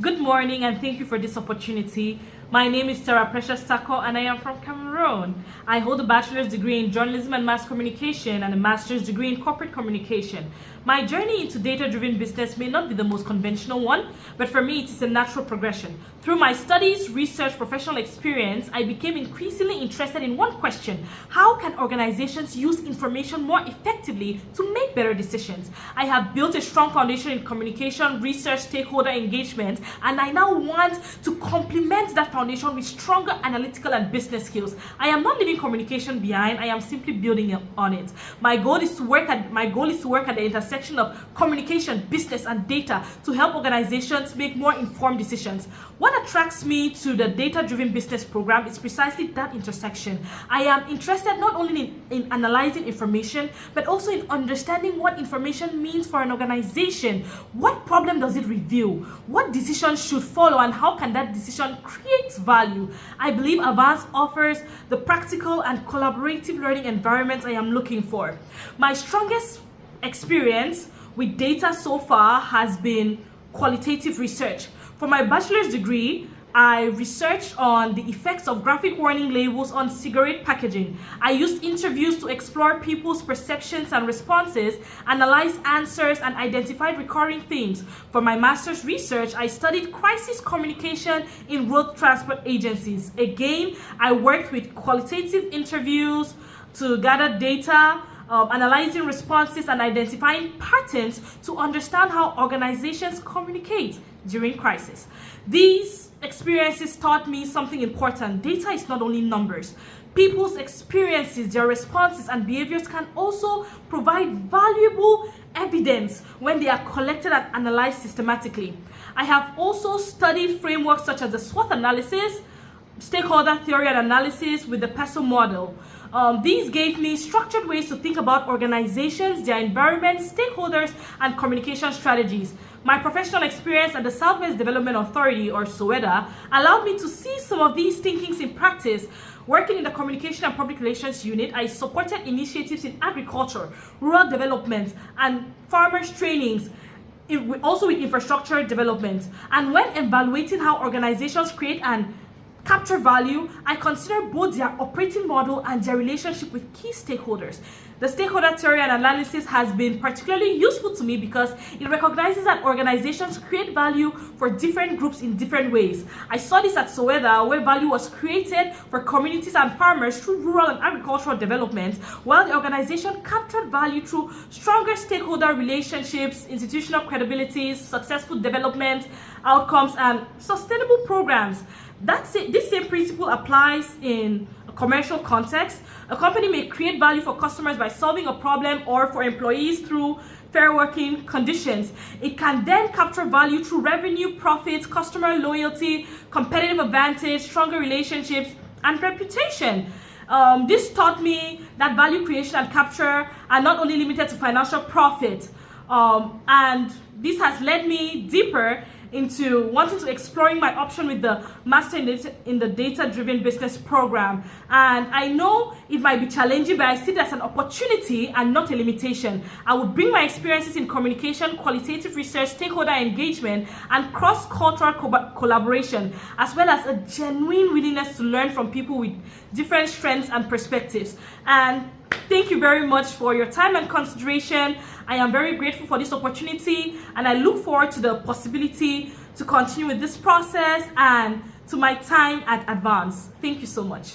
Good morning and thank you for this opportunity. My name is Tera-Precious Takor and I am from Cameroon. I hold a bachelor's degree in journalism and mass communication and a master's degree in corporate communication. My journey into data-driven business may not be the most conventional one, but for me it is a natural progression. Through my studies, research, professional experience, I became increasingly interested in one question: how can organizations use information more effectively to make better decisions? I have built a strong foundation in communication, research, stakeholder engagement, and I now want to complement that foundation with stronger analytical and business skills. I am not leaving communication behind, I am simply building on it. My goal is to work at the intersection of communication, business, and data to help organizations make more informed decisions. What attracts me to the data-driven business program is precisely that intersection. I am interested not only in analyzing information, but also in understanding what information means for an organization. What problem does it reveal? What decisions should follow, and how can that decision create value? I believe Avance offers the practical and collaborative learning environment I am looking for. My strongest experience with data so far has been qualitative research. For my bachelor's degree, I researched on the effects of graphic warning labels on cigarette packaging. I used interviews to explore people's perceptions and responses, analyzed answers, and identified recurring themes. For my master's research, I studied crisis communication in road transport agencies. Again, I worked with qualitative interviews to gather data, analyzing responses and identifying patterns to understand how organizations communicate during crisis. These experiences taught me something important. Data is not only numbers. People's experiences, their responses, and behaviors can also provide valuable evidence when they are collected and analyzed systematically. I have also studied frameworks such as the SWOT analysis, stakeholder theory and analysis with the PESO model. These gave me structured ways to think about organizations, their environment, stakeholders, and communication strategies. My professional experience at the Southwest Development Authority, or SOWEDA, allowed me to see some of these thinkings in practice. Working in the Communication and Public Relations Unit, I supported initiatives in agriculture, rural development, and farmers' trainings, also with infrastructure development. And when evaluating how organizations create and capture value, I consider both their operating model and their relationship with key stakeholders. The stakeholder theory and analysis has been particularly useful to me because it recognizes that organizations create value for different groups in different ways. I saw this at SOWEDA, where value was created for communities and farmers through rural and agricultural development, while the organization captured value through stronger stakeholder relationships, institutional credibility, successful development outcomes, and sustainable programs. That's it. This same principle applies in a commercial context. A company may create value for customers by solving a problem, or for employees through fair working conditions. It can then capture value through revenue, profits, customer loyalty, competitive advantage, stronger relationships, and reputation. This taught me that value creation and capture are not only limited to financial profit, and this has led me deeper into wanting to exploring my option with the Master in the Data-Driven Business program. And I know it might be challenging, but I see it as an opportunity and not a limitation. I would bring my experiences in communication, qualitative research, stakeholder engagement, and cross-cultural collaboration, as well as a genuine willingness to learn from people with different strengths and perspectives. And thank you very much for your time and consideration. I am very grateful for this opportunity, and I look forward to the possibility to continue with this process and to my time at Advance. Thank you so much.